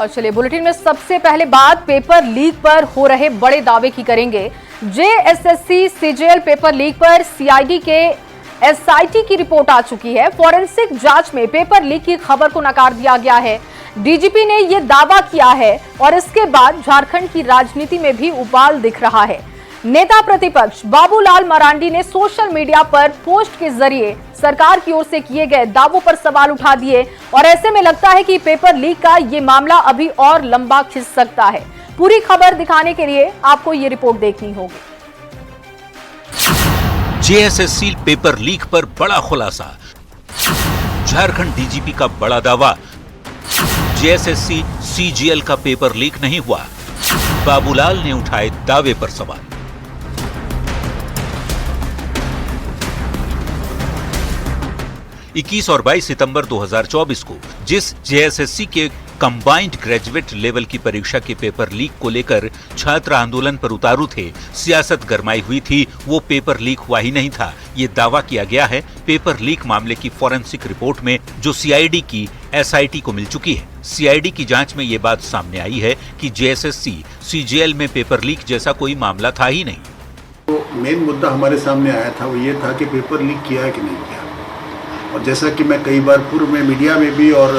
और चलिए बुलेटिन में सबसे पहले बात पेपर लीक पर हो रहे बड़े दावे की करेंगे। जेएसएससी सीजीएल पेपर लीक पर सीआईडी के एसआईटी की रिपोर्ट आ चुकी है। फॉरेंसिक जांच में पेपर लीक की खबर को नकार दिया गया है। डीजीपी ने यह दावा किया है और इसके बाद झारखंड की राजनीति में भी उबाल दिख रहा है। नेता प्रतिपक्ष बाबूलाल मरांडी ने सोशल मीडिया पर पोस्ट के जरिए सरकार की ओर से किए गए दावों पर सवाल उठा दिए और ऐसे में लगता है कि पेपर लीक का ये मामला अभी और लंबा खिंच सकता है। पूरी खबर दिखाने के लिए आपको ये रिपोर्ट देखनी होगी। जेएसएससी पेपर लीक पर बड़ा खुलासा, झारखंड डीजीपी का बड़ा दावा, जेएसएससी सीजीएल का पेपर लीक नहीं हुआ, बाबूलाल ने उठाए दावे पर सवाल। 21 और 22 सितंबर 2024 को जिस जेएसएससी के कंबाइंड ग्रेजुएट लेवल की परीक्षा के पेपर लीक को लेकर छात्र आंदोलन पर उतारू थे, सियासत गरमाई हुई थी, वो पेपर लीक हुआ ही नहीं था, ये दावा किया गया है। पेपर लीक मामले की फॉरेंसिक रिपोर्ट में जो सीआईडी की एसआईटी को मिल चुकी है। सीआईडी की जांच में ये बात सामने आई है कि जेएसएससी सीजीएल में पेपर लीक जैसा कोई मामला था ही नहीं। तो मेन मुद्दा हमारे सामने आया था वो ये था कि पेपर लीक किया है कि नहीं किया। और जैसा कि मैं कई बार पूर्व में मीडिया में भी और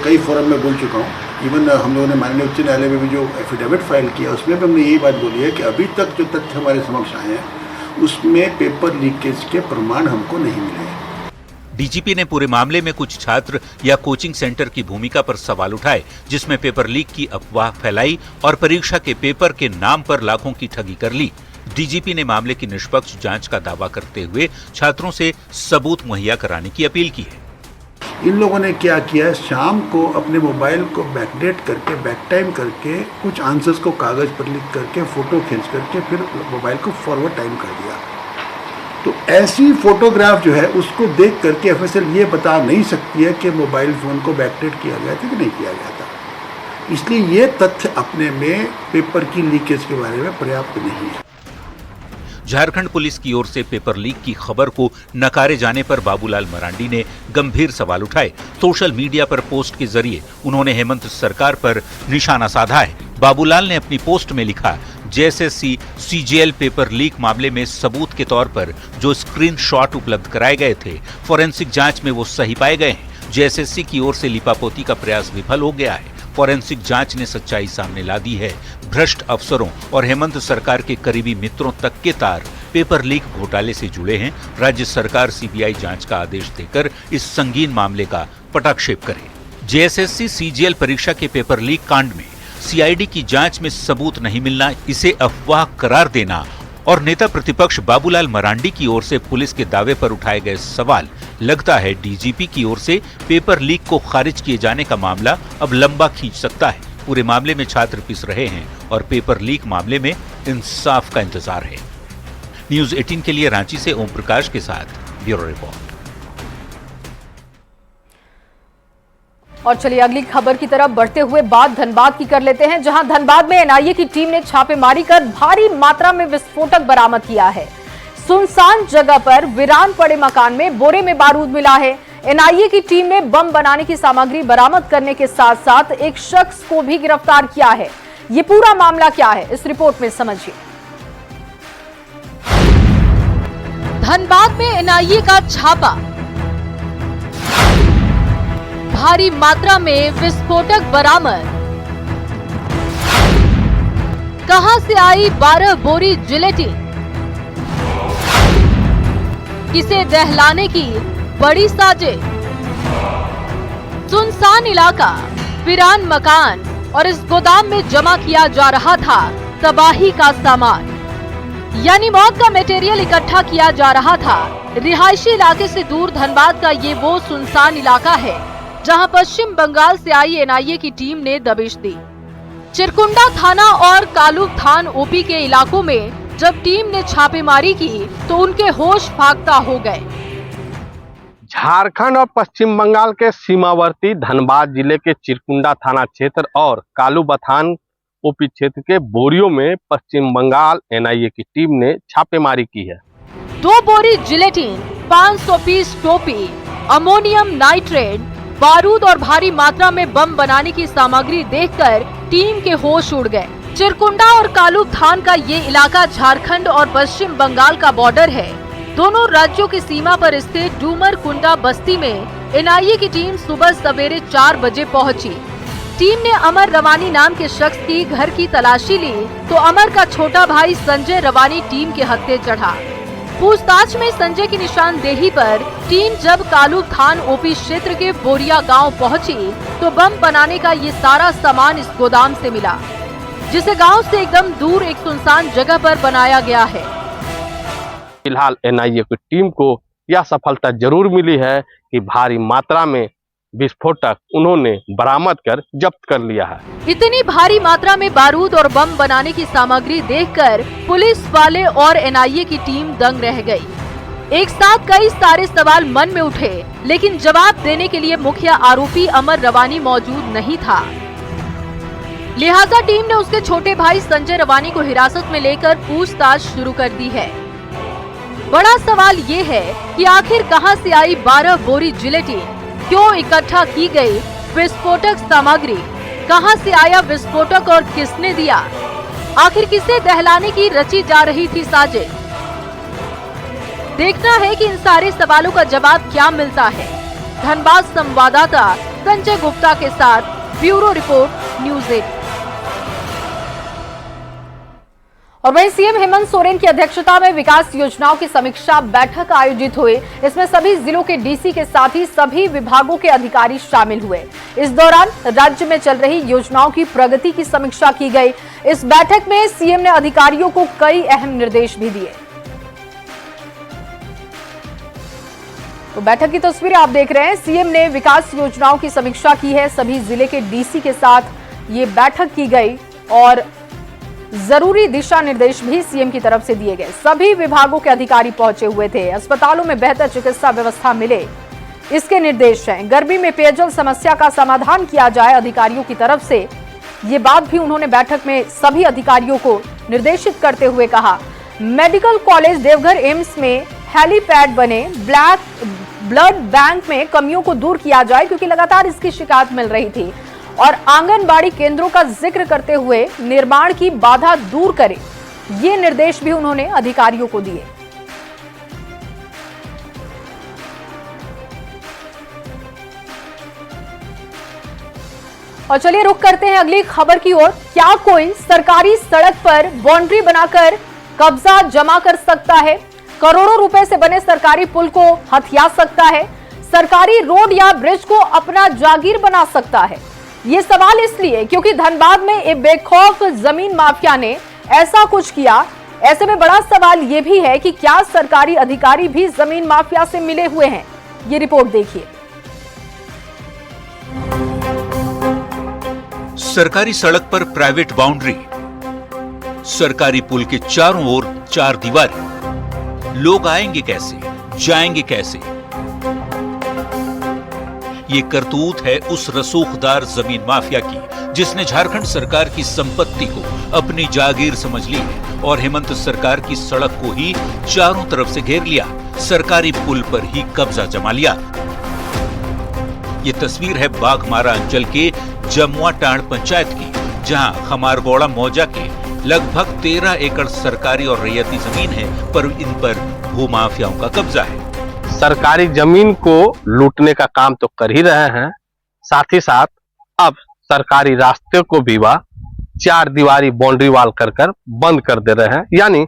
कई फोरम में बोल चुका हूँ, इवन हम लोगों ने माननीय उच्च न्यायालय में भी जो एफिडेविट फाइल किया उसमें भी हमने यही बात बोली है कि अभी तक जो तथ्य हमारे समक्ष आए हैं उसमें पेपर लीकेज के प्रमाण हमको नहीं मिले हैं। डीजीपी ने पूरे मामले में कुछ छात्र या कोचिंग सेंटर की भूमिका पर सवाल उठाए, जिसमें पेपर लीक की अफवाह फैलाई और परीक्षा के पेपर के नाम पर लाखों की ठगी कर ली। डीजीपी ने मामले की निष्पक्ष जांच का दावा करते हुए छात्रों से सबूत मुहैया कराने की अपील की है। इन लोगों ने क्या किया है, शाम को अपने मोबाइल को बैकडेट करके बैक टाइम करके कुछ आंसर्स को कागज पर लिख करके फोटो खींच करके फिर मोबाइल को फॉरवर्ड टाइम कर दिया। तो ऐसी फोटोग्राफ जो है उसको देख करके एफएसएल ये बता नहीं सकती है कि मोबाइल फोन को बैकडेट किया गया था कि नहीं किया गया था। इसलिए ये तथ्य अपने में पेपर की लीकेज के बारे में पर्याप्त नहीं है। झारखंड पुलिस की ओर से पेपर लीक की खबर को नकारे जाने पर बाबूलाल मरांडी ने गंभीर सवाल उठाए। सोशल मीडिया पर पोस्ट के जरिए उन्होंने हेमंत सरकार पर निशाना साधा है। बाबूलाल ने अपनी पोस्ट में लिखा, जेएसएससी सीजीएल पेपर लीक मामले में सबूत के तौर पर जो स्क्रीनशॉट उपलब्ध कराए गए थे, फोरेंसिक जांच में वो सही पाए गए हैं। जेएसएससी की ओर से लिपापोती का प्रयास विफल हो गया है। फॉरेंसिक जांच ने सच्चाई सामने ला दी है। भ्रष्ट अफसरों और हेमंत सरकार के करीबी मित्रों तक के तार पेपर लीक घोटाले से जुड़े हैं। राज्य सरकार सीबीआई जांच का आदेश देकर इस संगीन मामले का पटाक्षेप करे। जेएसएससी सीजीएल परीक्षा के पेपर लीक कांड में सीआईडी की जांच में सबूत नहीं मिलना, इसे अफवाह करार देना और नेता प्रतिपक्ष बाबूलाल मरांडी की ओर से पुलिस के दावे पर उठाए गए सवाल, लगता है डीजीपी की ओर से पेपर लीक को खारिज किए जाने का मामला अब लंबा खींच सकता है। पूरे मामले में छात्र पिस रहे हैं और पेपर लीक मामले में इंसाफ का इंतजार है। न्यूज़ 18 के लिए रांची से ओम प्रकाश के साथ ब्यूरो रिपोर्ट। और चलिए अगली खबर की तरफ बढ़ते हुए बात धनबाद की कर लेते हैं, जहां धनबाद में एनआईए की टीम ने छापेमारी कर भारी मात्रा में विस्फोटक बरामद किया है। सुनसान जगह पर वीरान पड़े मकान में बोरे में बारूद मिला है। एनआईए की टीम ने बम बनाने की सामग्री बरामद करने के साथ साथ एक शख्स को भी गिरफ्तार किया है। ये पूरा मामला क्या है, इस रिपोर्ट में समझिए। धनबाद में एनआईए का छापा, भारी मात्रा में विस्फोटक बरामद। कहां से आई 12 बोरी जिलेटिन, किसे दहलाने की बड़ी साजिश। सुनसान इलाका, वीरान मकान और इस गोदाम में जमा किया जा रहा था तबाही का सामान, यानी मौत का मटेरियल इकट्ठा किया जा रहा था। रिहायशी इलाके से दूर धनबाद का ये वो सुनसान इलाका है जहां पश्चिम बंगाल से आई एनआईए की टीम ने दबिश दी। चिरकुंडा थाना और कालू थान ओपी के इलाकों में जब टीम ने छापेमारी की तो उनके होश फाख्ता हो गए। झारखंड और पश्चिम बंगाल के सीमावर्ती धनबाद जिले के चिरकुंडा थाना क्षेत्र और कालू बथान ओपी क्षेत्र के बोरियों में पश्चिम बंगाल एनआईए की टीम ने छापेमारी की है। 2 बोरी जिलेटिन, 500 पीस टोपी, अमोनियम नाइट्रेट, बारूद और भारी मात्रा में बम बनाने की सामग्री देखकर टीम के होश उड़ गए। चिरकुंडा और कालूथान का ये इलाका झारखंड और पश्चिम बंगाल का बॉर्डर है। दोनों राज्यों की सीमा पर स्थित डूमर कुंडा बस्ती में एनआईए की टीम सुबह सवेरे 4 बजे पहुंची। टीम ने अमर रवानी नाम के शख्स की घर की तलाशी ली तो अमर का छोटा भाई संजय रवानी टीम के हत्थे चढ़ा। पूछताछ में संजय की निशानदेही पर टीम जब कालूथान ओपी क्षेत्र के बोरिया गांव पहुंची तो बम बनाने का ये सारा सामान इस गोदाम से मिला, जिसे गांव से एकदम दूर एक सुनसान जगह पर बनाया गया है। फिलहाल एनआईए की टीम को यह सफलता जरूर मिली है कि भारी मात्रा में विस्फोटक उन्होंने बरामद कर जब्त कर लिया है। इतनी भारी मात्रा में बारूद और बम बनाने की सामग्री देखकर पुलिस वाले और एनआईए की टीम दंग रह गई। एक साथ कई सारे सवाल मन में उठे, लेकिन जवाब देने के लिए मुख्य आरोपी अमर रवानी मौजूद नहीं था। लिहाजा टीम ने उसके छोटे भाई संजय रवानी को हिरासत में लेकर पूछताछ शुरू कर दी है। बड़ा सवाल ये है कि आखिर कहां से आई 12 बोरी जिलेटिन, क्यों इकट्ठा की गई विस्फोटक सामग्री, कहां से आया विस्फोटक और किसने दिया, आखिर किसे दहलाने की रची जा रही थी साजिश। देखना है कि इन सारे सवालों का जवाब क्या मिलता है। धनबाद संवाददाता संजय गुप्ता के साथ ब्यूरो रिपोर्ट न्यूज़ 8। और वहीं सीएम हेमंत सोरेन की अध्यक्षता में विकास योजनाओं की समीक्षा बैठक आयोजित हुई। इसमें सभी जिलों के डीसी के साथ ही सभी विभागों के अधिकारी शामिल हुए। इस दौरान राज्य में चल रही योजनाओं की प्रगति की समीक्षा की गई। इस बैठक में सीएम ने अधिकारियों को कई अहम निर्देश भी दिए। तो बैठक की तस्वीरें आप देख रहे हैं। सीएम ने विकास योजनाओं की समीक्षा की है। सभी जिले के डीसी के साथ ये बैठक की गई और जरूरी दिशा निर्देश भी सीएम की तरफ से दिए गए। सभी विभागों के अधिकारी पहुंचे हुए थे। अस्पतालों में बेहतर चिकित्सा व्यवस्था मिले, इसके निर्देश हैं। गर्मी में पेयजल समस्या का समाधान किया जाए अधिकारियों की तरफ से, ये बात भी उन्होंने बैठक में सभी अधिकारियों को निर्देशित करते हुए कहा। मेडिकल कॉलेज देवघर एम्स में हेलीपैड बने, ब्लड बैंक में कमियों को दूर किया जाए क्योंकि लगातार इसकी शिकायत मिल रही थी, और आंगनबाड़ी केंद्रों का जिक्र करते हुए निर्माण की बाधा दूर करें, ये निर्देश भी उन्होंने अधिकारियों को दिए। और चलिए रुख करते हैं अगली खबर की ओर। क्या कोई सरकारी सड़क पर बाउंड्री बनाकर कब्जा जमा कर सकता है? करोड़ों रुपए से बने सरकारी पुल को हथिया सकता है? सरकारी रोड या ब्रिज को अपना जागीर बना सकता है? ये सवाल इसलिए क्योंकि धनबाद में एक बेखौफ जमीन माफिया ने ऐसा कुछ किया। ऐसे में बड़ा सवाल ये भी है कि क्या सरकारी अधिकारी भी जमीन माफिया से मिले हुए हैं? ये रिपोर्ट देखिए। सरकारी सड़क पर प्राइवेट बाउंड्री, सरकारी पुल के चारों ओर 4 दीवारें। लोग आएंगे कैसे, जाएंगे कैसे? ये करतूत है उस रसूखदार जमीन माफिया की जिसने झारखंड सरकार की संपत्ति को अपनी जागीर समझ ली है और हेमंत सरकार की सड़क को ही चारों तरफ से घेर लिया, सरकारी पुल पर ही कब्जा जमा लिया। ये तस्वीर है बाघमारा अंचल के जमुआ टांड पंचायत की, जहां खमारगौड़ा मौजा के लगभग 13 एकड़ सरकारी और रैयती जमीन है, पर इन पर भूमाफियाओं का कब्जा है। सरकारी जमीन को लूटने का काम तो कर ही रहे हैं, साथ ही साथ अब सरकारी रास्ते को भी वह 4 दीवारी बाउंड्री वाल कर बंद कर दे रहे हैं, यानी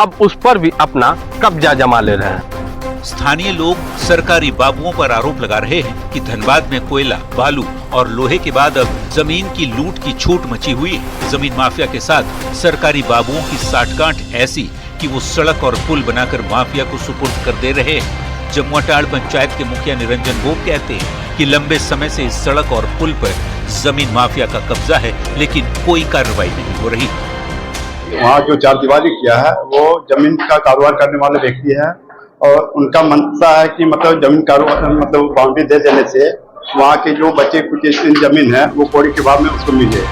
अब उस पर भी अपना कब्जा जमा ले रहे हैं। स्थानीय लोग सरकारी बाबुओं पर आरोप लगा रहे हैं कि धनबाद में कोयला, बालू और लोहे के बाद अब जमीन की लूट की छूट मची हुई है। जमीन माफिया के साथ सरकारी बाबुओं की साठगांठ ऐसी कि वो सड़क और पुल बनाकर माफिया को सुपुर्द कर दे रहे हैं। जमुआटाड़ पंचायत के मुखिया निरंजन बोब कहते हैं कि लंबे समय से इस सड़क और पुल पर जमीन माफिया का कब्जा है, लेकिन कोई कार्रवाई नहीं हो रही। वहाँ जो 4 दीवारी किया है वो जमीन का कारोबार करने वाले व्यक्ति हैं और उनका मंशा है कि मतलब जमीन कारोबार मतलब बाउंड्री दे देने से वहाँ के जो बचे कुछ जमीन है वो कौड़ी के भाव में उसको मिले।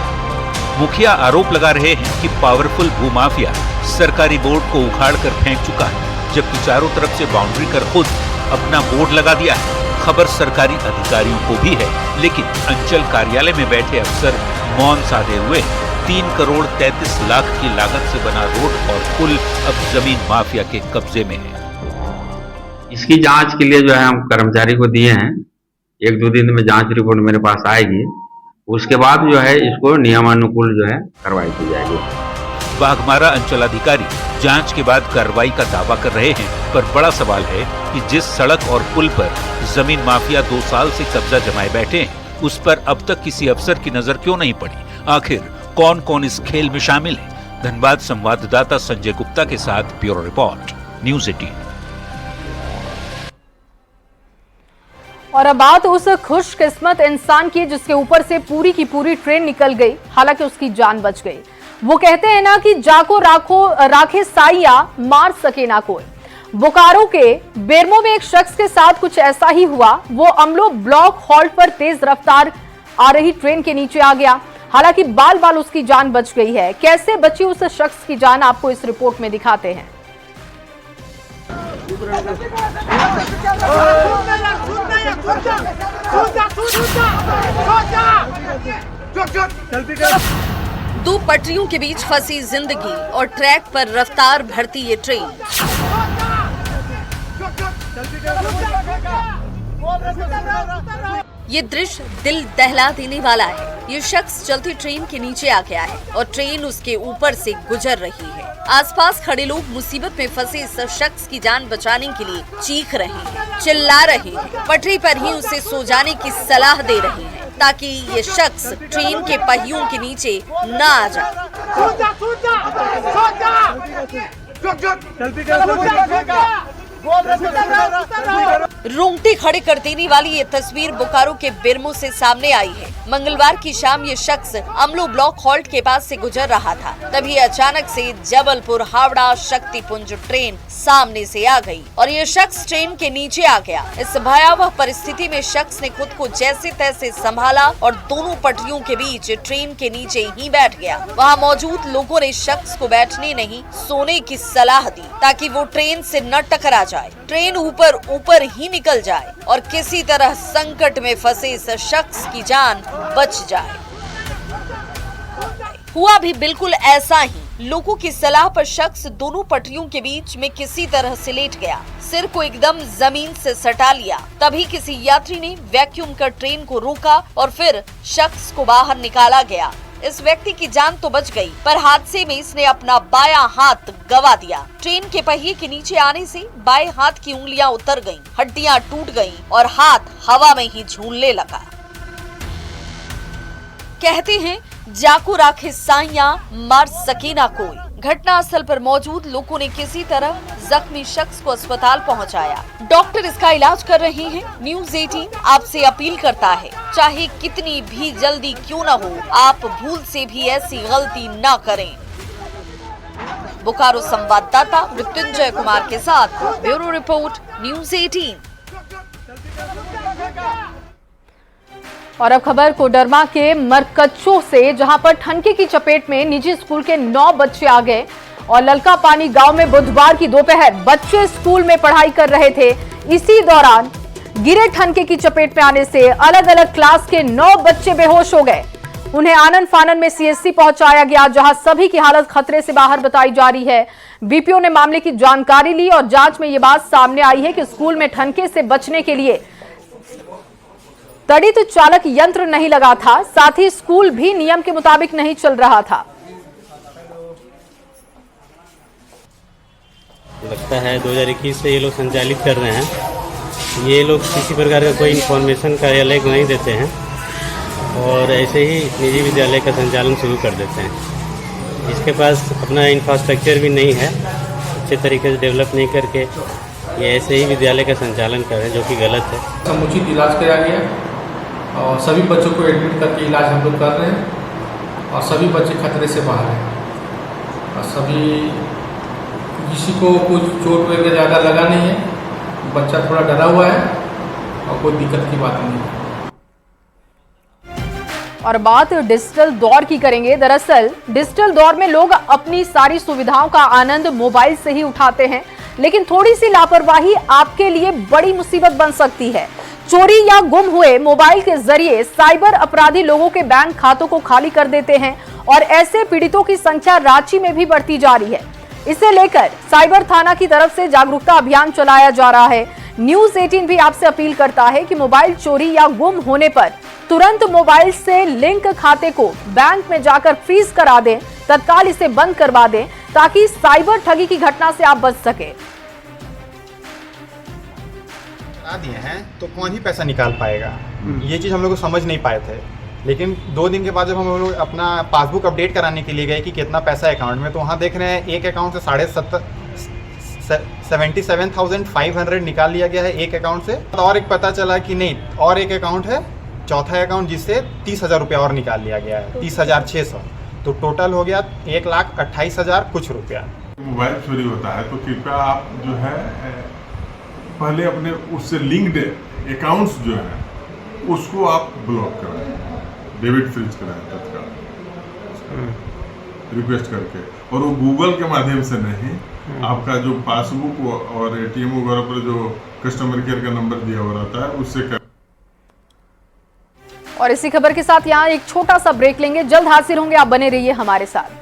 मुखिया आरोप लगा रहे हैं कि पावरफुल भूमाफिया सरकारी बोर्ड को उखाड़ कर फेंक चुका है, जबकि चारों तरफ से बाउंड्री कर खुद अपना बोर्ड लगा दिया है। खबर सरकारी अधिकारियों को भी है, लेकिन अंचल कार्यालय में बैठे अफसर मौन साधे हुए। 3 करोड़ 33 लाख की लागत से बना रोड और पुल अब जमीन माफिया के कब्जे में है। इसकी जांच के लिए जो है हम कर्मचारी को दिए हैं। 1-2 दिन में जांच रिपोर्ट मेरे पास आएगी, उसके बाद जो है इसको नियमानुकूल जो है कार्रवाई की जाएगी। बाघमारा अंचलाधिकारी जांच के बाद कार्रवाई का दावा कर रहे हैं, पर बड़ा सवाल है कि जिस सड़क और पुल पर जमीन माफिया 2 साल से कब्जा जमाए बैठे हैं, उस पर अब तक किसी अफसर की नजर क्यों नहीं पड़ी? आखिर कौन कौन इस खेल में शामिल है? धनबाद संवाददाता संजय गुप्ता के साथ ब्यूरो रिपोर्ट, न्यूज़ 18। और अब बात उस खुशकिस्मत इंसान की जिसके ऊपर से पूरी की पूरी ट्रेन निकल गई, हालांकि उसकी जान बच गई। वो कहते हैं ना कि जाको राखे साइया, मार सके ना कोई। बोकारो के बेरमो में एक शख्स के साथ कुछ ऐसा ही हुआ। वो अमलो ब्लॉक हॉल्ट पर तेज रफ्तार आ रही ट्रेन के नीचे आ गया। हालांकि बाल बाल उसकी जान बच गई है। कैसे बची उस शख्स की जान, आपको इस रिपोर्ट में दिखाते हैं। दो पटरियों के बीच फंसी जिंदगी और ट्रैक पर रफ्तार भरती ये ट्रेन। ये दृश्य दिल दहला देने वाला है। ये शख्स चलती ट्रेन के नीचे आ गया है और ट्रेन उसके ऊपर से गुजर रही है। आसपास खड़े लोग मुसीबत में फंसे इस शख्स की जान बचाने के लिए चीख रहे हैं, चिल्ला रहे हैं, पटरी पर ही उसे सो जाने की सलाह दे रहे हैं ताकि ये शख्स ट्रेन के पहियों के नीचे न आ जाए। रोंगटे खड़े कर देने वाली ये तस्वीर बोकारो के बेरमो से सामने आई है। मंगलवार की शाम ये शख्स अमलो ब्लॉक हॉल्ट के पास से गुजर रहा था, तभी अचानक से जबलपुर हावड़ा शक्तिपुंज ट्रेन सामने से आ गई और ये शख्स ट्रेन के नीचे आ गया। इस भयावह परिस्थिति में शख्स ने खुद को जैसे तैसे संभाला और दोनों पटरियों के बीच ट्रेन के नीचे ही बैठ गया। वहाँ मौजूद लोगों ने शख्स को बैठने नहीं, सोने की सलाह दी ताकि वो ट्रेन से न टकरा जाए, ट्रेन ऊपर ही निकल जाए और किसी तरह संकट में फंसे इस शख्स की जान बच जाए। हुआ भी बिल्कुल ऐसा ही। लोगों की सलाह पर शख्स दोनों पटरियों के बीच में किसी तरह से लेट गया, सिर को एकदम जमीन से सटा लिया। तभी किसी यात्री ने वैक्यूम कर ट्रेन को रोका और फिर शख्स को बाहर निकाला गया। इस व्यक्ति की जान तो बच गई, पर हादसे में इसने अपना बायां हाथ गंवा दिया। ट्रेन के पहिए के नीचे आने से बाएं हाथ की उंगलियां उतर गईं, हड्डियां टूट गईं और हाथ हवा में ही झूलने लगा। कहते हैं जाको राखे साइया, मार सके ना कोई। घटना स्थल पर मौजूद लोगों ने किसी तरह जख्मी शख्स को अस्पताल पहुंचाया। डॉक्टर इसका इलाज कर रहे हैं। न्यूज़ 18 आपसे अपील करता है, चाहे कितनी भी जल्दी क्यों न हो, आप भूल से भी ऐसी गलती न करें। बोकारो संवाददाता मृत्युंजय कुमार के साथ ब्यूरो रिपोर्ट, न्यूज़ 18। और अब खबर कोडरमा के मरकच्चो से, जहां पर ठनके की चपेट में निजी स्कूल के 9 बच्चे आ गए और ललका पानी गांव में बुधवार की दोपहर बच्चे स्कूल में पढ़ाई कर रहे थे। इसी दौरान गिरे ठनके की चपेट में आने से अलग अलग क्लास के 9 बच्चे बेहोश हो गए। उन्हें आनन फानन में सीएचसी पहुंचाया गया, जहां सभी की हालत खतरे से बाहर बताई जा रही है। बीपीओ ने मामले की जानकारी ली और जांच में यह बात सामने आई है कि स्कूल में ठनके से बचने के लिए तड़ित चालक यंत्र नहीं लगा था, साथ ही स्कूल भी नियम के मुताबिक नहीं चल रहा था। लगता है 2021 से ये लोग संचालित कर रहे हैं। ये लोग किसी प्रकार का कोई इन्फॉर्मेशन कार्यालय को नहीं देते हैं और ऐसे ही निजी विद्यालय का संचालन शुरू कर देते हैं। इसके पास अपना इंफ्रास्ट्रक्चर भी नहीं है, अच्छे तरीके से डेवलप नहीं करके ये ऐसे ही विद्यालय का संचालन कर रहे हैं, जो कि गलत है। समुचित इलाज कराया गया और सभी बच्चों को एडमिट करके इलाज हम लोग कर रहे हैं और सभी बच्चे खतरे से बाहर हैं और सभी, किसी को कुछ चोट वगैरह ज़्यादा लगा नहीं है, बच्चा थोड़ा डरा हुआ है और कोई दिक्कत की बात नहीं है। और बात डिजिटल दौर की करेंगे। दरअसल डिजिटल दौर में लोग अपनी सारी सुविधाओं का आनंद मोबाइल से ही उठाते हैं, लेकिन थोड़ी सी लापरवाही आपके लिए बड़ी मुसीबत बन सकती है। चोरी या गुम हुए मोबाइल के जरिए साइबर अपराधी लोगों के बैंक खातों को खाली कर देते हैं और ऐसे पीड़ितों की संख्या रांची में भी बढ़ती जा रही है। इसे लेकर साइबर थाना की तरफ से जागरूकता अभियान चलाया जा रहा है। न्यूज़ 18 भी आपसे अपील करता है कि मोबाइल चोरी या गुम होने पर तुरंत मोबाइल से लिंक खाते को बैंक में जाकर फ्रीज करा दें, तत्काल इसे बंद करवा दें ताकि साइबर ठगी की घटना से आप बच सके। दिए हैं तो कौन ही पैसा निकाल पाएगा, ये चीज़ हम लोग को समझ नहीं पाए थे। लेकिन 2 दिन के बाद जब हम लोग अपना पासबुक अपडेट कराने के लिए गए कि कितना पैसा है अकाउंट में, तो वहाँ देख रहे हैं एक अकाउंट से 77,500 निकाल लिया गया है एक अकाउंट से। और एक पता चला कि नहीं, और एक अकाउंट है, चौथा अकाउंट, जिससे 30,000 रुपया और निकाल लिया गया है, 30,600। तो टोटल हो गया 1,28,000 कुछ रुपया। मोबाइल चोरी होता है तो कृपया आप जो है पहले अपने उससे लिंक्ड अकाउंट्स जो है उसको आप ब्लॉक कराएं, डेबिट फ्रीज कराएं तत्काल रिक्वेस्ट करके, और वो गूगल के माध्यम से नहीं, आपका जो पासबुक और एटीएम वगैरह पर जो कस्टमर केयर का नंबर दिया हुआ रहता है उससे कर। और इसी खबर के साथ यहाँ एक छोटा सा ब्रेक लेंगे, जल्द हाजिर होंगे, आप बने रहिए हमारे साथ।